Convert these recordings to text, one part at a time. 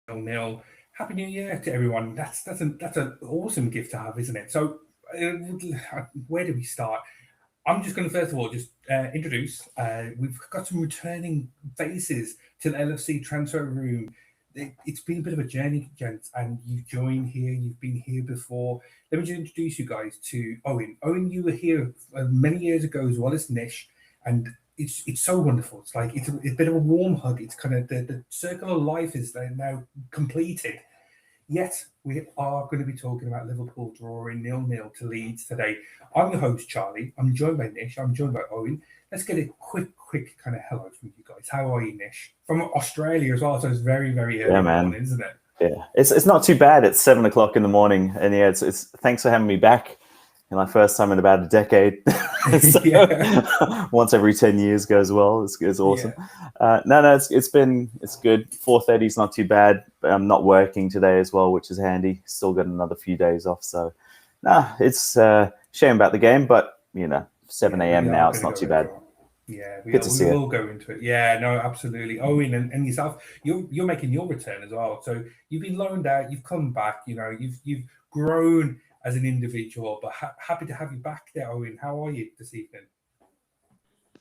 0-0. Happy New Year to everyone. That's an awesome gift to have, isn't it? So, where do we start? I'm just going to first of all just introduce. We've got some returning faces to the LFC transfer room. It's been a bit of a journey, gents, and you've joined here. You've been here before. Let me just introduce you guys to Owen. Owen, you were here many years ago as well as Nish, and it's so wonderful. It's like it's a bit of a warm hug. It's kind of the circle of life is now completed. Yet we are going to be talking about Liverpool drawing 0-0 to Leeds today. I'm your host, Charlie. I'm joined by Nish. I'm joined by Owen. Let's get a quick kind of hello from you guys. How are you, Nish? From Australia as well, so it's very, very early morning, isn't it? Yeah, it's not too bad. It's 7 o'clock in the morning, and yeah, it's thanks for having me back. My first time in about a decade. So, once every 10 years goes well. It's awesome. Yeah. No, it's good. 4:30 is not too bad. But I'm not working today as well, which is handy. Still got another few days off. So, it's shame about the game, but 7 a.m. now. It's not too bad. Yeah, we will go into it. Yeah, no, absolutely. Owen and yourself, you're making your return as well. So you've been loaned out. You've come back. You've grown as an individual, but happy to have you back there, Owen. How are you this evening?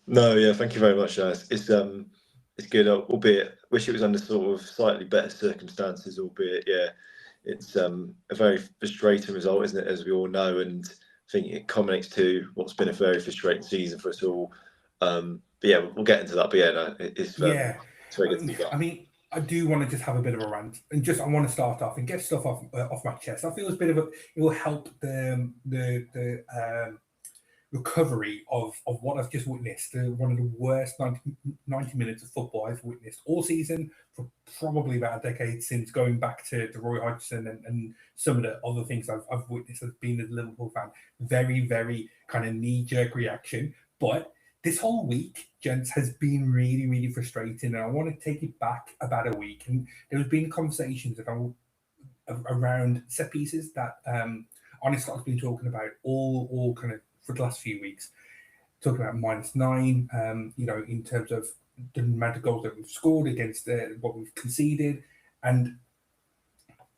No, yeah, thank you very much. It's good, albeit wish it was under sort of slightly better circumstances, albeit it's a very frustrating result, isn't it, as we all know, and I think it culminates to what's been a very frustrating season for us all. But yeah, we'll get into that. But yeah, no, it's very good to be back. I mean, I do want to just have a bit of a rant, and I want to start off and get stuff off my chest. I feel it will help the recovery of what I've just witnessed. One of the worst 90 minutes of football I've witnessed all season for probably about a decade, since going back to Roy Hodgson and some of the other things I've witnessed as being a Liverpool fan. Very, very kind of knee-jerk reaction, but this whole week, gents, has been really, really frustrating, and I want to take it back about a week. And there has been conversations around set pieces that Arne Slot has been talking about all kind of for the last few weeks, talking about -9, in terms of the amount of goals that we've scored against what we've conceded. And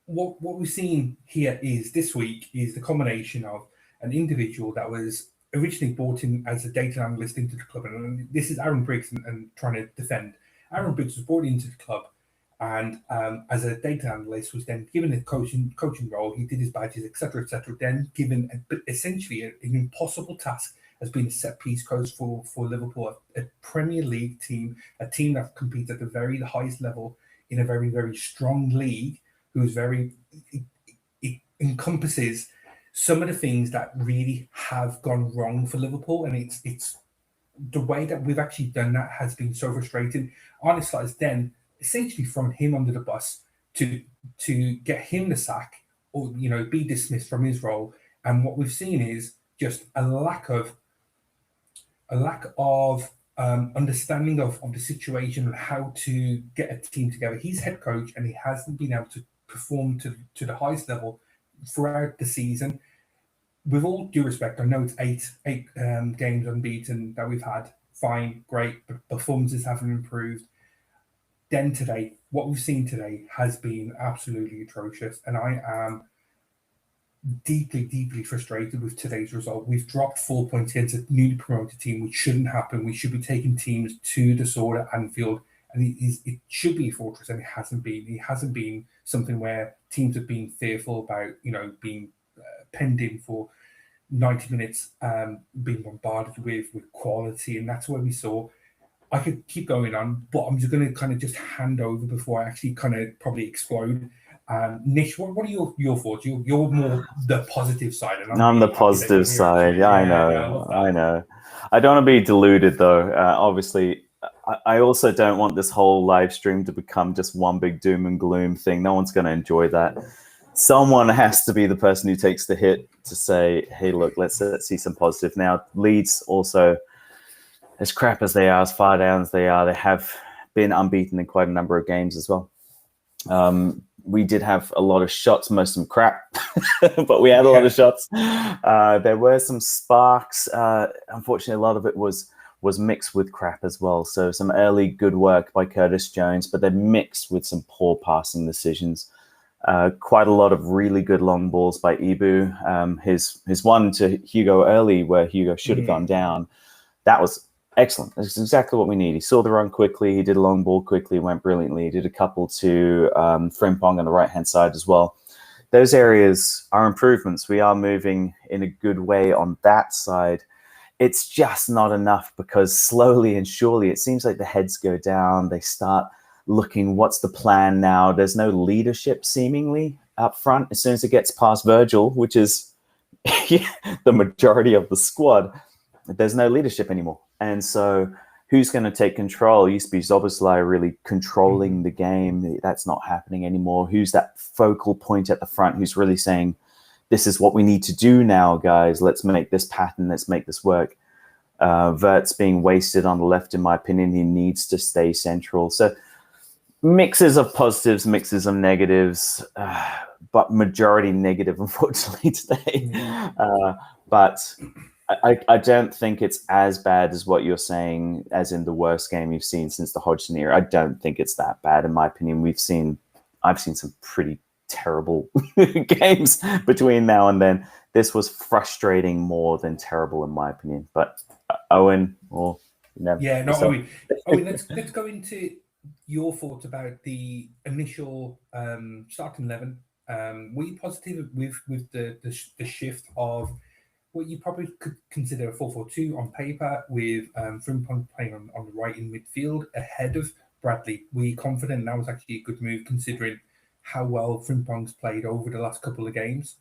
what we've seen here is this week is the combination of an individual that was originally brought in as a data analyst into the club, and this is Aaron Briggs and trying to defend. Aaron Briggs was brought into the club, and as a data analyst was then given a coaching role. He did his badges, etc., then given essentially an impossible task as being a set piece coach for Liverpool, a Premier League team, a team that competes at the very highest level in a very, very strong league, it encompasses some of the things that really have gone wrong for Liverpool, and it's the way that we've actually done that has been so frustrating. Arne Slot has then essentially thrown him under the bus to get him the sack or be dismissed from his role. And what we've seen is just a lack of understanding of the situation and how to get a team together. He's head coach, and he hasn't been able to perform to the highest level throughout the season. With all due respect, I know it's eight games unbeaten that we've had. Fine, great, but performances haven't improved. Then today, what we've seen today has been absolutely atrocious, and I am deeply, deeply frustrated with today's result. We've dropped 4 points against a newly promoted team, which shouldn't happen. We should be taking teams to the sword at Anfield, and it should be a fortress, and it hasn't been. It hasn't been something where teams have been fearful about, being penned in for 90 minutes, being bombarded with quality, and that's where we saw. I could keep going on, but I'm just going to kind of just hand over before I actually kind of probably explode. Nish, what are your thoughts? You're more the positive side. And I'm the positive side. Yeah, I know. I don't want to be deluded, though. Obviously, I also don't want this whole live stream to become just one big doom and gloom thing. No one's going to enjoy that. Someone has to be the person who takes the hit to say, hey, look, let's see some positive. Now, Leeds also, as crap as they are, as far down as they are, they have been unbeaten in quite a number of games as well. We did have a lot of shots, most of them crap, but we had a lot of shots. There were some sparks. Unfortunately, a lot of it was was mixed with crap as well. So some early good work by Curtis Jones, but then mixed with some poor passing decisions. Quite a lot of really good long balls by Ibu. His one to Hugo early, where Hugo should have gone down, that was excellent. That's exactly what we need. He saw the run quickly. He did a long ball quickly, went brilliantly. He did a couple to Frimpong on the right-hand side as well. Those areas are improvements. We are moving in a good way on that side. It's just not enough, because slowly and surely it seems like the heads go down. They start looking, what's the plan now? There's no leadership seemingly up front. As soon as it gets past Virgil, which is the majority of the squad, there's no leadership anymore. And so who's going to take control? It used to be Zoboslai really controlling the game. That's not happening anymore. Who's that focal point at the front who's really saying, this is what we need to do now, guys. Let's make this pattern. Let's make this work. Vert's being wasted on the left, in my opinion. He needs to stay central. So mixes of positives, mixes of negatives, but majority negative, unfortunately, today. But I don't think it's as bad as what you're saying, as in the worst game you've seen since the Hodgson era. I don't think it's that bad, in my opinion. I've seen some pretty terrible games between now and then. This was frustrating more than terrible, in my opinion. But Owen, or Owen, let's go into your thoughts about the initial starting 11. Were you positive with the shift of what you probably could consider a 4-4-2 on paper, with Frimpong playing on the right in midfield ahead of Bradley? Were you confident that was actually a good move, considering how well Frimpong's played over the last couple of games?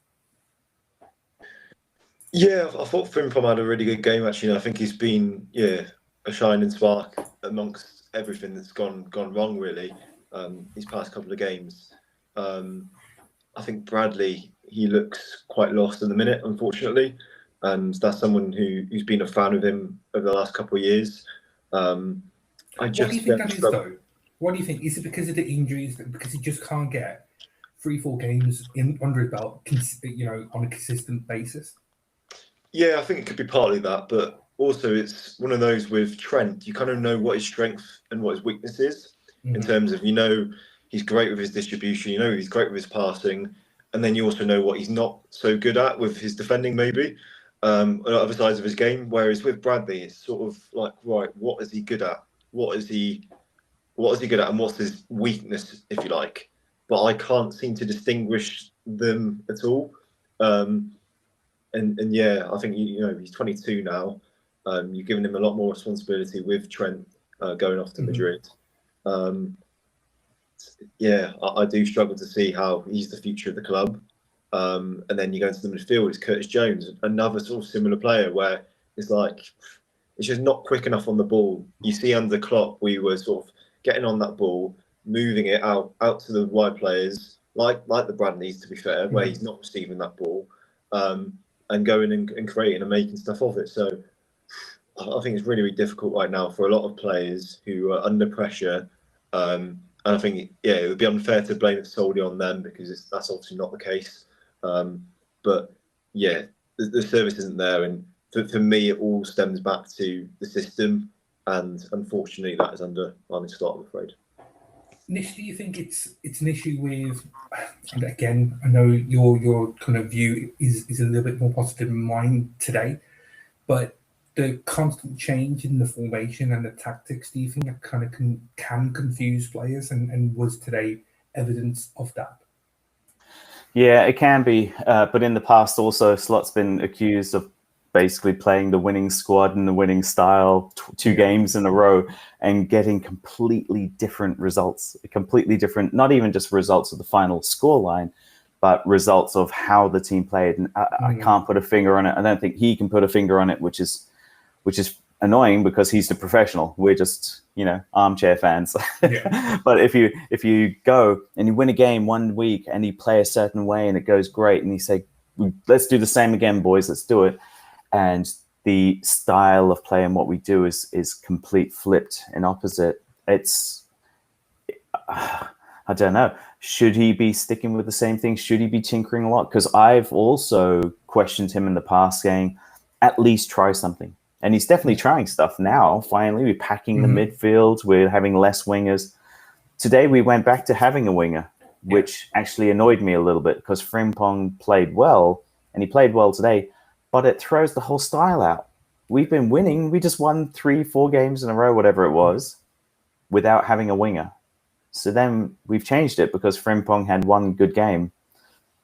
Yeah, I thought Frimpong had a really good game, actually. I think he's been a shining spark amongst everything that's gone wrong, really, these past couple of games. I think Bradley, he looks quite lost in the minute, unfortunately. And that's someone who's been a fan of him over the last couple of years. What do you think that is, though? What do you think? Is it because of the injuries? Because he just can't get 3-4 games under his belt, on a consistent basis? Yeah, I think it could be partly that, but also it's one of those with Trent. You kind of know what his strength and what his weakness is, in terms of, he's great with his distribution, he's great with his passing, and then you also know what he's not so good at with his defending, maybe. On other sides of his game, whereas with Bradley, it's sort of like, right, what is he good at? What is he good at, and what's his weakness, if you like? But I can't seem to distinguish them at all. And I think he's 22 now. You've given him a lot more responsibility with Trent going off to Madrid. I do struggle to see how he's the future of the club. And then you go into the midfield, it's Curtis Jones, another sort of similar player, where it's like, it's just not quick enough on the ball. You see under Klopp, we were sort of getting on that ball, moving it out to the wide players, like the Bradleys, to be fair, where he's not receiving that ball, and going and creating and making stuff of it. So I think it's really, really difficult right now for a lot of players who are under pressure. And I think, it would be unfair to blame it solely on them, because that's obviously not the case. But the service isn't there, and for me, it all stems back to the system, and unfortunately, that is under Arne Slot, I'm afraid. Nish, do you think it's an issue with? And again, I know your kind of view is a little bit more positive than mine today, but the constant change in the formation and the tactics, do you think that kind of can confuse players, and was today evidence of that? Yeah, it can be. But in the past also, Slot's been accused of basically playing the winning squad and the winning style two games in a row and getting completely different results, completely different, not even just results of the final scoreline, but results of how the team played. And I can't put a finger on it. I don't think he can put a finger on it, which is annoying, because he's the professional. We're just, armchair fans. Yeah. But if you go and you win a game one week and you play a certain way and it goes great, and you say, let's do the same again, boys, let's do it. And the style of play and what we do is complete flipped and opposite. It's, I don't know. Should he be sticking with the same thing? Should he be tinkering a lot? Because I've also questioned him in the past, saying, at least try something. And he's definitely trying stuff now. Finally, we're packing the midfield. We're having less wingers. Today, we went back to having a winger, which actually annoyed me a little bit because Frimpong played well, and he played well today, but it throws the whole style out. We've been winning. We just won 3-4 games in a row, whatever it was, without having a winger. So then we've changed it because Frimpong had one good game.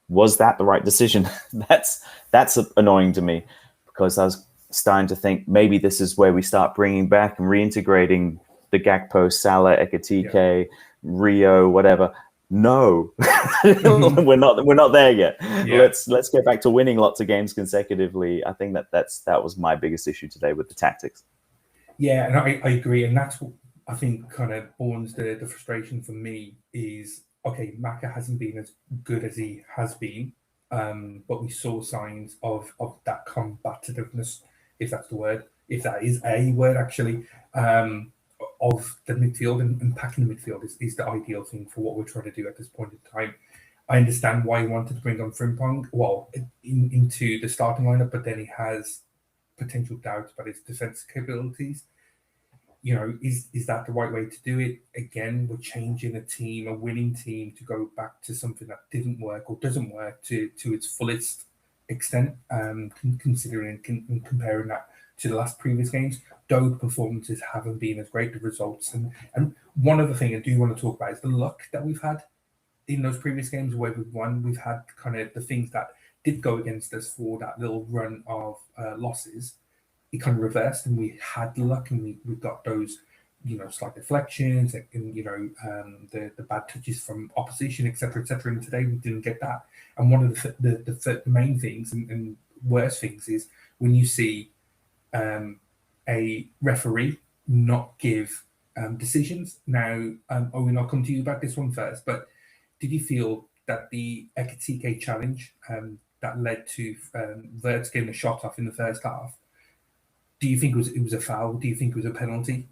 Was that the right decision? That's annoying to me because I was starting to think maybe this is where we start bringing back and reintegrating the Gakpo, Salah, Ekitike, Rio, whatever. No, we're not there yet. Yeah. Let's get back to winning lots of games consecutively. I think that was my biggest issue today with the tactics. Yeah, and I agree, and that's what I think kind of borns the frustration for me is, okay, Maka hasn't been as good as he has been, but we saw signs of that combativeness, if that's the word, if that is a word actually, of the midfield, and packing the midfield is the ideal thing for what we're trying to do at this point in time. I understand why he wanted to bring on Frimpong, into the starting lineup, but then he has potential doubts about his defense capabilities. You know, is that the right way to do it? Again, we're changing a winning team, to go back to something that didn't work or doesn't work to its fullest extent, considering and comparing that to the last previous games. Though the performances haven't been as great, the results. And one other thing I do want to talk about is the luck that we've had in those previous games where we've won. We've had kind of the things that did go against us for that little run of losses. It kind of reversed, and we had luck, and we got those, slight deflections, and the bad touches from opposition, etc., etc. And today we didn't get that. And one of the main things and worst things is when you see a referee not give decisions. Now, Owen, I'll come to you about this one first, but did you feel that the Ekitike challenge that led to Wirtz getting a shot off in the first half, do you think it was a foul? Do you think it was a penalty?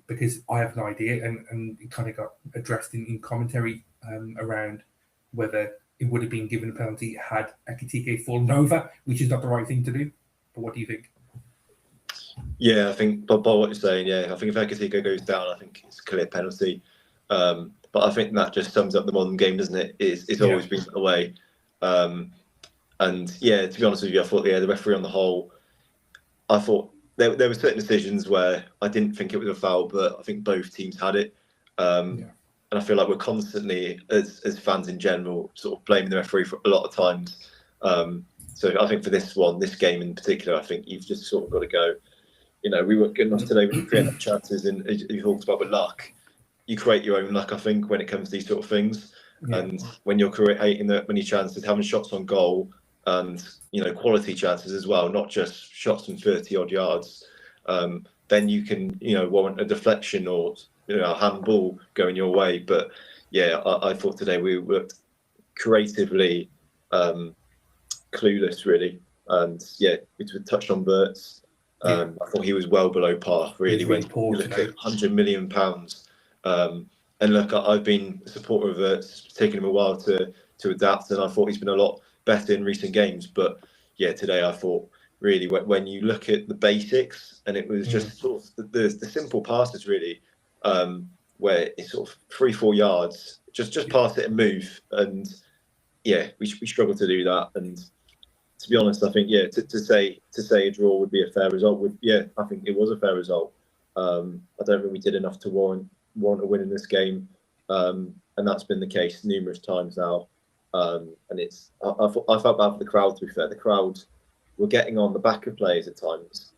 Because I have no idea, and it kind of got addressed in commentary around whether it would have been given a penalty had Ekitike fallen over, which is not the right thing to do. But what do you think? Yeah, I think by what you're saying, I think if Ekitike goes down, I think it's a clear penalty. But I think that just sums up the modern game, doesn't it? It's always been that way. And to be honest with you, I thought the referee on the whole, I thought there were certain decisions where I didn't think it was a foul, but I think both teams had it. And I feel like we're constantly, as fans in general, sort of blaming the referee for a lot of times. So I think for this game in particular, I think you've just sort of got to go, we weren't good enough today with creating chances, and as you talked about with luck, you create your own luck, I think, when it comes to these sort of things. Yeah. And when you're creating that many chances, having shots on goal, and quality chances as well, not just shots from 30-odd yards, then you can warrant a deflection or a handball going your way. But I thought today we looked creatively clueless, really. And we touched on Wirtz. I thought he was well below par, really, when you look at £100 million. And look, I've been a supporter of Wirtz. It's taken him a while to adapt, and I thought he's been a lot better in recent games. But today I thought, really, when you look at the basics, and it was just sort of the simple passes, really, where it's sort of 3-4 yards, just pass it and move. And we struggled to do that. And to be honest, I think to say a draw would be a fair result. I think it was a fair result. I don't think we did enough to warrant a win in this game, and that's been the case numerous times now. And I felt bad for the crowd. To be fair, the crowd were getting on the back of players at times,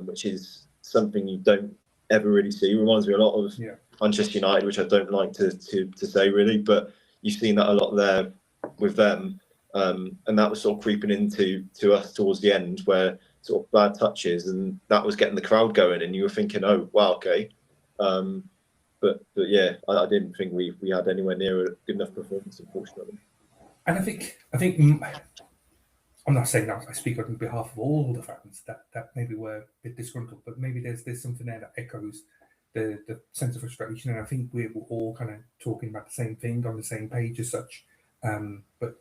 which is something you don't ever really see. It reminds me a lot of Manchester United, which I don't like to say really, but you've seen that a lot there with them. And that was sort of creeping into us towards the end, where sort of bad touches, and that was getting the crowd going, and you were thinking, oh wow, okay. But I didn't think we had anywhere near a good enough performance, unfortunately. And I think I'm not saying that I speak on behalf of all the fans that maybe were a bit disgruntled, but maybe there's something there that echoes the sense of frustration, and I think we're all kind of talking about the same thing on the same page as such. But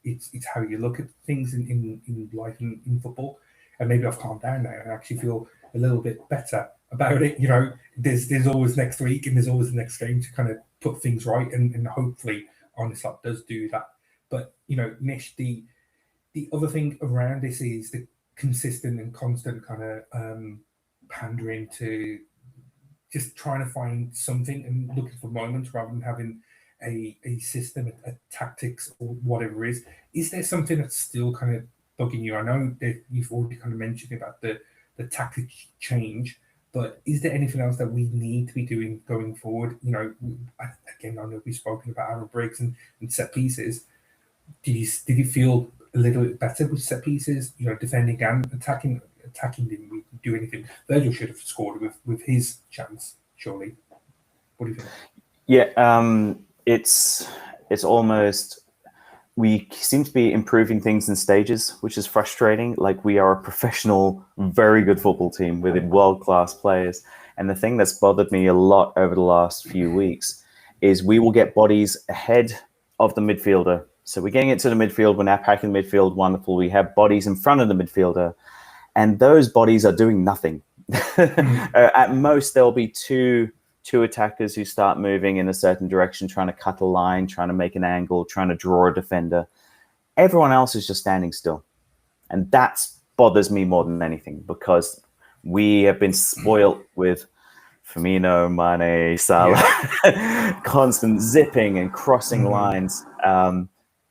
it's how you look at things in life and in football. and maybe I've calmed down now and actually feel a little bit better about it. You know, there's always next week and there's always the next game to kind of put things right, and hopefully Arne Slot does do that. But you know, Nish, the other thing around this is the consistent and constant kind of pandering to just trying to find something and looking for moments rather than having a system, a tactics, or whatever it is. Is there something that's still kind of bugging you? I know that you've already kind of mentioned about the tactic change, but is there anything else that we need to be doing going forward? You know, again, I know we've spoken about our breaks and set pieces. Did you feel a little bit better with set pieces? You know, defending and attacking didn't we do anything? Virgil should have scored with his chance, surely. What do you think? Yeah, it's almost, we seem to be improving things in stages, which is frustrating. Like, we are a professional, very good football team with world-class players. And the thing that's bothered me a lot over the last few weeks is we will get bodies ahead of the midfielder. So we're getting it to the midfield, we're now packing the midfield, wonderful. We have bodies in front of the midfielder, and those bodies are doing nothing. At most, there'll be two attackers who start moving in a certain direction, trying to cut a line, trying to make an angle, trying to draw a defender. Everyone else is just standing still. And that bothers me more than anything, because we have been spoilt with Firmino, Mane, Salah, constant zipping and crossing lines.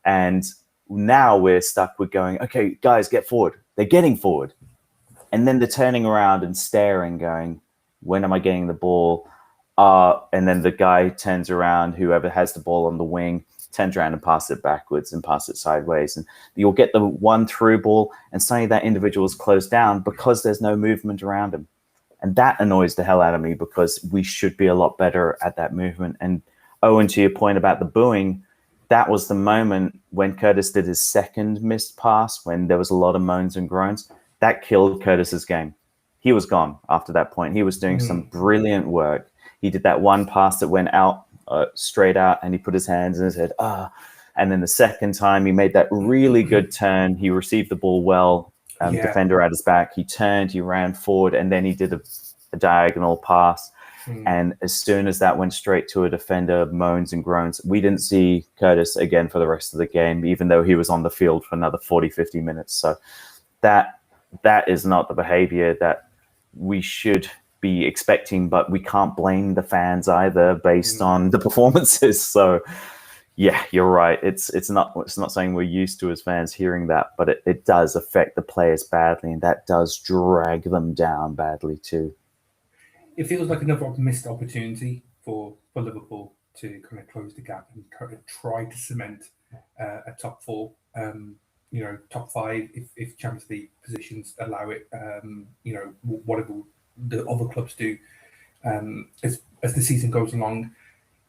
And now we're stuck with going, okay, guys, get forward. They're getting forward. And then they're turning around and staring, going, when am I getting the ball? And then the guy turns around, whoever has the ball on the wing, turns around and passes it backwards and passes it sideways. And you'll get the one through ball, and suddenly that individual is closed down because there's no movement around him. And that annoys the hell out of me, because we should be a lot better at that movement. And Owen, to your point about the booing, that was the moment when Curtis did his second missed pass, when there was a lot of moans and groans. That killed Curtis's game. He was gone after that point. He was doing some brilliant work. He did that one pass that went out, straight out, and he put his hands in his head. And then the second time, he made that really good turn. He received the ball well. Defender at his back. He turned, he ran forward, and then he did a diagonal pass. And as soon as that went straight to a defender, moans and groans. We didn't see Curtis again for the rest of the game, even though he was on the field for another 40, 50 minutes. So that is not the behavior that we should be expecting, but we can't blame the fans either based on the performances. So yeah, you're right. It's not something we're used to as fans hearing that, but it does affect the players badly, and that does drag them down badly too. It feels like another missed opportunity for Liverpool to kind of close the gap and kind of try to cement a top four, you know, top five if Champions League positions allow it. You know, whatever the other clubs do as the season goes along.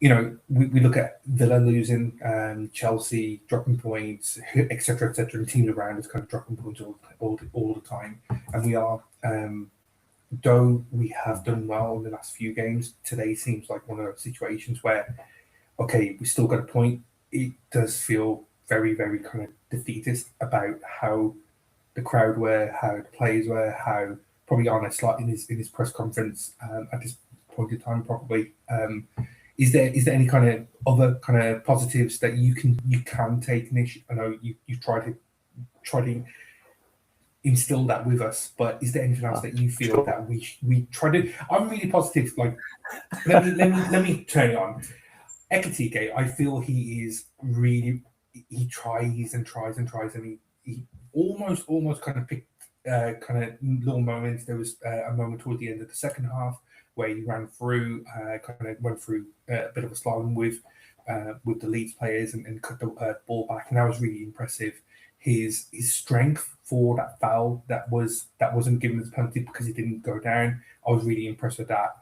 You know, we look at Villa losing, Chelsea dropping points, etc., and teams around us kind of dropping points all the time, and we are. Though we have done well in the last few games, today seems like one of those situations where, okay, we still got a point. It does feel very, very kind of defeatist about how the crowd were, how the players were, how probably Arne Slot in his press conference at this point in time probably. Is there any kind of other kind of positives that you can take, Nish? I know you tried to instill that with us, but is there anything else that you feel that we try to? I'm really positive. Like, let me turn it on. Ekitike, I feel he is really. He tries and tries and tries, and he almost kind of picked kind of little moments. There was a moment toward the end of the second half where he ran through, kind of went through a bit of a slalom with the Leeds players and cut the ball back, and that was really impressive. His strength for that foul that wasn't given as a penalty because he didn't go down. I was really impressed with that.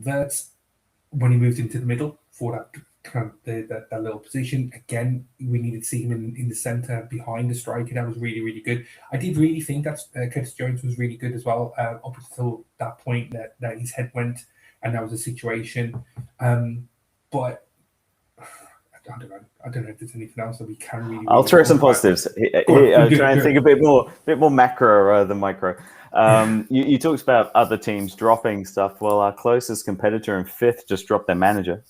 That's when he moved into the middle for that kind of that little position. Again, we needed to see him in the centre behind the striker. That was really, really good. I did really think that Curtis Jones was really good as well up until that point that his head went, and that was a situation. But I don't know if there's anything else that we can really. I'll throw some positives. Try and think a bit more macro rather than micro. You talked about other teams dropping stuff. Well, our closest competitor in fifth just dropped their manager.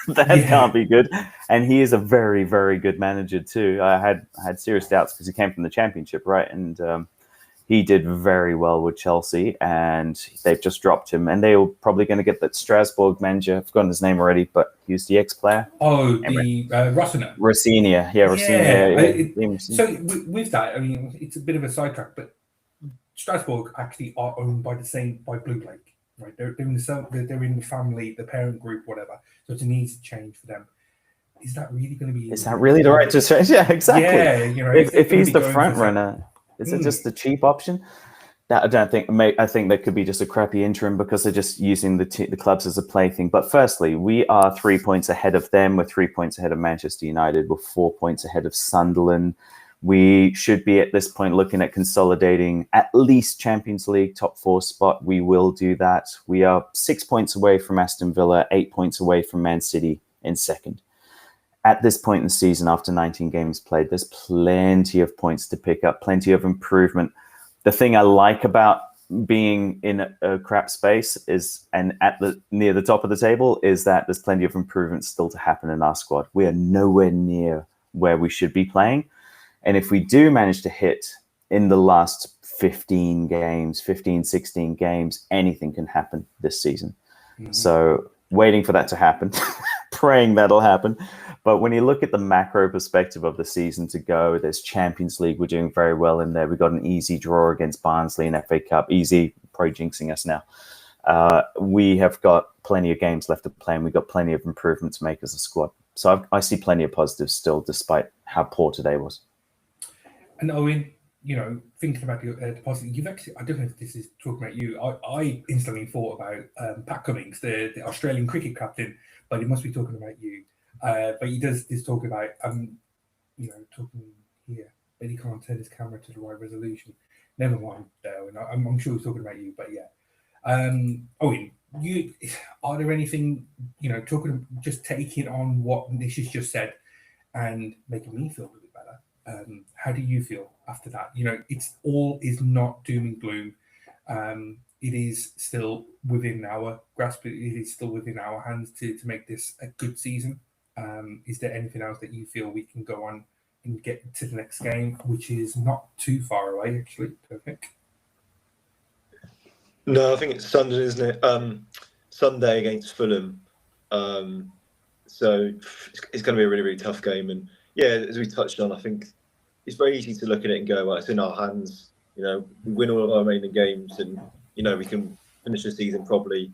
That can't be good. And he is a very, very good manager too. I had serious doubts because he came from the Championship, right? And he did very well with Chelsea, and they've just dropped him. And they were probably going to get that Strasbourg manager. I've forgotten his name already, but he was the ex-player. Oh, the Rossiner. Rossini, Rossini. So with that, I mean, it's a bit of a sidetrack, but Strasbourg actually are owned by Blue Lake, right? They're in the family, the parent group, whatever. So it's an easy change for them. Is that really going to be? Is that really the right decision? Yeah, exactly. Yeah, if he's the front runner. Is it just the cheap option? That I don't think. I think that could be just a crappy interim because they're just using the clubs as a plaything. But firstly, we are 3 points ahead of them. We're 3 points ahead of Manchester United. We're 4 points ahead of Sunderland. We should be at this point looking at consolidating at least Champions League top 4 spot. We will do that. We are 6 points away from Aston Villa, 8 points away from Man City in second. At this point in the season, after 19 games played, there's plenty of points to pick up, plenty of improvement. The thing I like about being in a crap space is, and near the top of the table, is that there's plenty of improvement still to happen in our squad. We are nowhere near where we should be playing. And if we do manage to hit in the last 16 games, anything can happen this season. Mm-hmm. So waiting for that to happen, praying that'll happen. But when you look at the macro perspective of the season to go, there's Champions League. We're doing very well in there. We got an easy draw against Barnsley in FA Cup. Easy, probably jinxing us now. We have got plenty of games left to play, and we've got plenty of improvement to make as a squad. So I see plenty of positives still, despite how poor today was. And Owen, thinking about the positive, you've actually, I don't know if this is talking about you. I instantly thought about Pat Cummings, the Australian cricket captain, but it must be talking about you. But he does talk about, talking here, but he can't turn his camera to the right resolution. Never mind, Owen. I'm sure he's talking about you, but yeah. Owen, are there anything, just taking on what Nish has just said and making me feel a bit better? How do you feel after that? It's all is not doom and gloom. It is still within our grasp. It is still within our hands to make this a good season. Is there anything else that you feel we can go on and get to the next game, which is not too far away, actually? Perfect. No, I think it's Sunday, isn't it? Sunday against Fulham. So it's going to be a really, really tough game. And yeah, as we touched on, I think it's very easy to look at it and go, well, it's in our hands. We win all of our remaining games, and we can finish the season probably.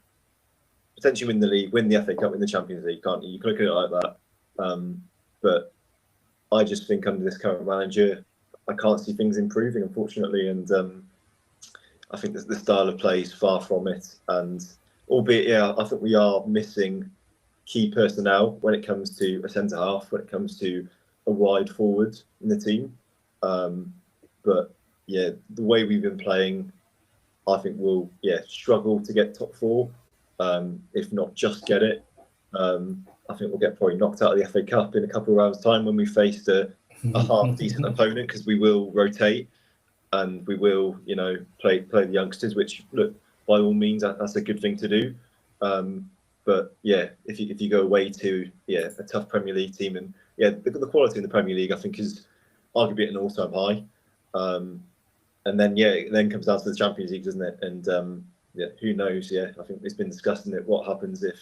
Potentially win the league, win the FA Cup, win the Champions League, can't you? You can look at it like that. But I just think under this current manager, I can't see things improving, unfortunately. And I think that the style of play is far from it. And albeit, I think we are missing key personnel when it comes to a centre half, when it comes to a wide forward in the team. But yeah, the way we've been playing, I think we'll struggle to get top 4. If not just get it. I think we'll get probably knocked out of the FA Cup in a couple of rounds' time when we faced a half-decent opponent, because we will rotate and we will, play the youngsters, which, look, by all means, that's a good thing to do. But yeah, if you go away to a tough Premier League team, and the quality in the Premier League, I think, is arguably at an all-time high. And then it then comes down to the Champions League, doesn't it? And who knows? Yeah, I think it's been discussed in it. What happens if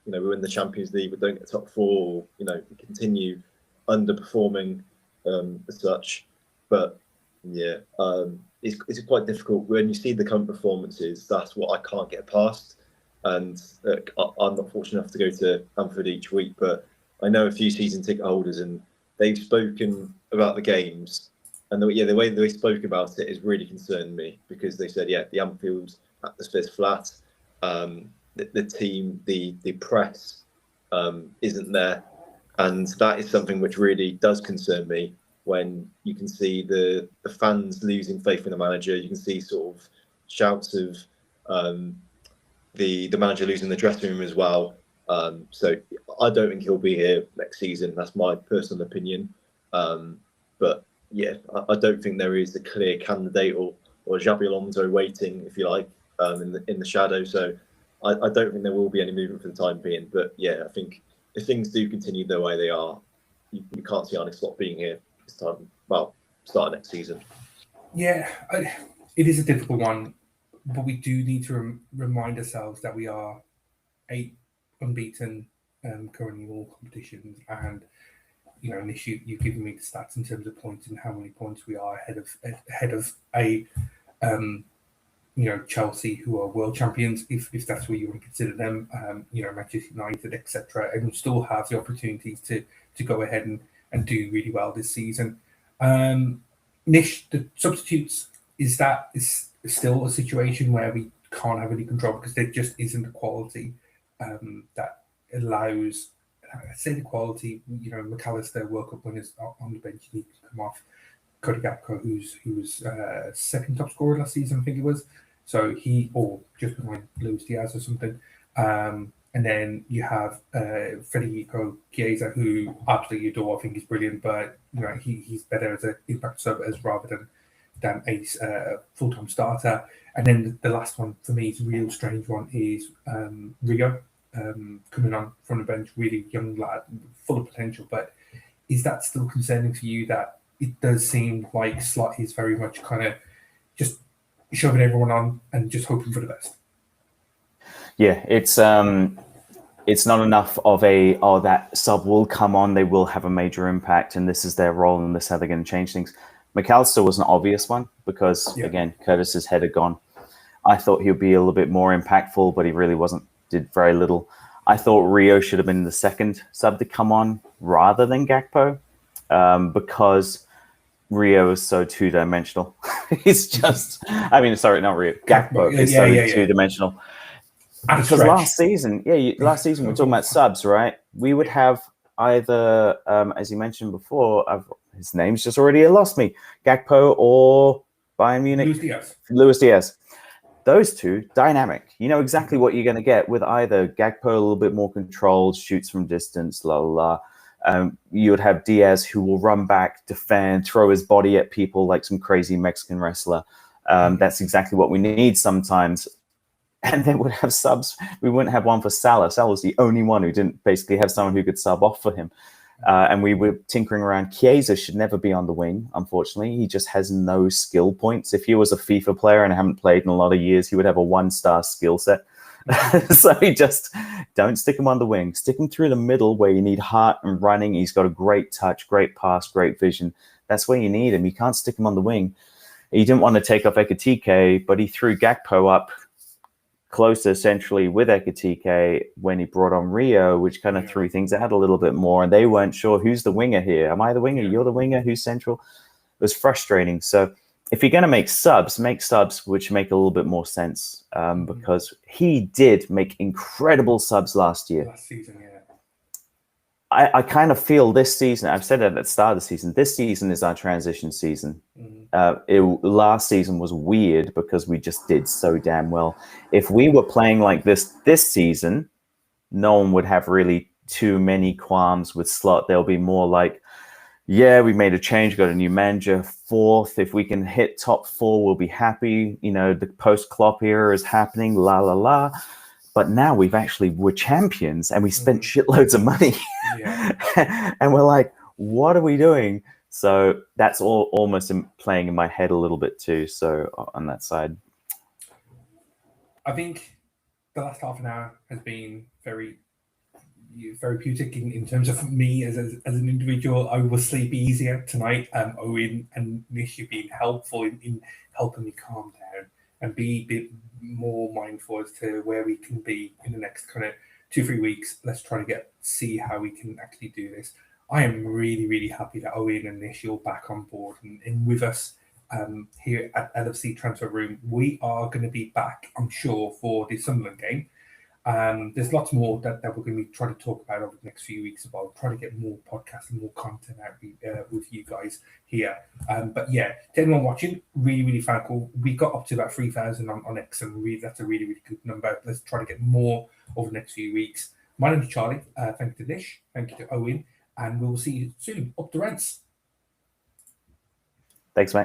we win the Champions League but don't get top 4, or we continue underperforming as such? But it's quite difficult when you see the current performances. That's what I can't get past. And I'm not fortunate enough to go to Anfield each week, but I know a few season ticket holders, and they've spoken about the games, and the way they spoke about it is really concerned me, because they said, the Anfield atmosphere's flat, the team, the press isn't there, and that is something which really does concern me. When you can see the fans losing faith in the manager, you can see sort of shouts of the manager losing the dressing room as well. So I don't think he'll be here next season. That's my personal opinion. But yeah, I don't think there is a clear candidate or Xabi Alonso waiting, if you like, in the shadow. So I don't think there will be any movement for the time being. But yeah, I think if things do continue the way they are, you can't see Arne Slot being here this time. Well, start next season. Yeah, it is a difficult one, but we do need to remind ourselves that we are 8 unbeaten currently in all competitions, and Nish, you've given me the stats in terms of points and how many points we are ahead of a Chelsea, who are world champions, if that's what you want to consider them, Manchester United, etc., and we still have the opportunities to go ahead and do really well this season. Nish, the substitutes, is still a situation where we can't have any control because there just isn't a quality that allows. I say the quality. McAllister, World Cup winners on the bench, he can come off. Cody Gakpo, who was second top scorer last season, I think it was. So or just behind Luis Diaz or something. And then you have Federico Chiesa, who absolutely adore. I think he's brilliant, but he's better as an impact sub rather than a full-time starter. And then the last one for me is a real strange one is Rio coming on from the bench, really young lad, full of potential. But is that still concerning for you that it does seem like Slot is very much kind of just shoving everyone on and just hoping for the best? Yeah, it's not enough of that sub will come on, they will have a major impact, and this is their role, and this is how they're going to change things. McAllister was an obvious one because, again, Curtis's head had gone. I thought he would be a little bit more impactful, but he really wasn't, did very little. I thought Rio should have been the second sub to come on rather than Gakpo because Rio is so two-dimensional. He's just, sorry, not Rio. Gakpo is so two-dimensional. Because last season we're talking about subs, right? We would have either, as you mentioned before, his name's just already lost me, Gakpo or Bayern Munich. Luis Diaz. Those two, dynamic. You know exactly what you're going to get with either Gakpo, a little bit more controlled, shoots from distance, you would have Diaz, who will run back, defend, throw his body at people like some crazy Mexican wrestler. That's exactly what we need sometimes. And then we'd have subs. We wouldn't have one for Salah. Salah was the only one who didn't basically have someone who could sub off for him. And we were tinkering around. Chiesa should never be on the wing, unfortunately. He just has no skill points. If he was a FIFA player and haven't played in a lot of years, he would have a 1-star skill set. So he just don't stick him on the wing. Stick him through the middle where you need heart and running. He's got a great touch, great pass, great vision. That's where you need him. You can't stick him on the wing. He didn't want to take off Ekitike, but he threw Gakpo up closer essentially with Ekitike when he brought on Rio, which kind of threw things out a little bit more. And they weren't sure, who's the winger here? Am I the winger? You're the winger? Who's central? It was frustrating. So if you're going to make subs which make a little bit more sense because he did make incredible subs last year. Last season, yeah. I kind of feel this season, I've said it at the start of the season, this season is our transition season. Last season was weird because we just did so damn well. If we were playing like this season, no one would have really too many qualms with Slot. There'll be more like, yeah, we made a change, got a new manager, fourth. If we can hit top 4, we'll be happy. The post-Klopp era is happening, la, la, la. But now we're champions and we spent shitloads of money. And we're like, what are we doing? So that's all almost playing in my head a little bit too. So on that side. I think the last half an hour has been very therapeutic in terms of me as an individual. I will sleep easier tonight. Owen and Nish, you've been helpful in helping me calm down and be a bit more mindful as to where we can be in the next kind of 2-3 weeks. Let's try to see how we can actually do this. I am really, really happy that Owen and Nish are back on board and with us here at LFC Transfer Room. We are going to be back, I'm sure, for the Sunderland game. There's lots more that we're going to be trying to talk about over the next few weeks about trying to get more podcasts and more content out with you guys here. But yeah, to anyone watching, really, really thankful. We got up to about 3,000 on X, and that's a really, really good number. Let's try to get more over the next few weeks. My name is Charlie. Thank you to Nish. Thank you to Owen. And we will see you soon up the ranks. Thanks, mate.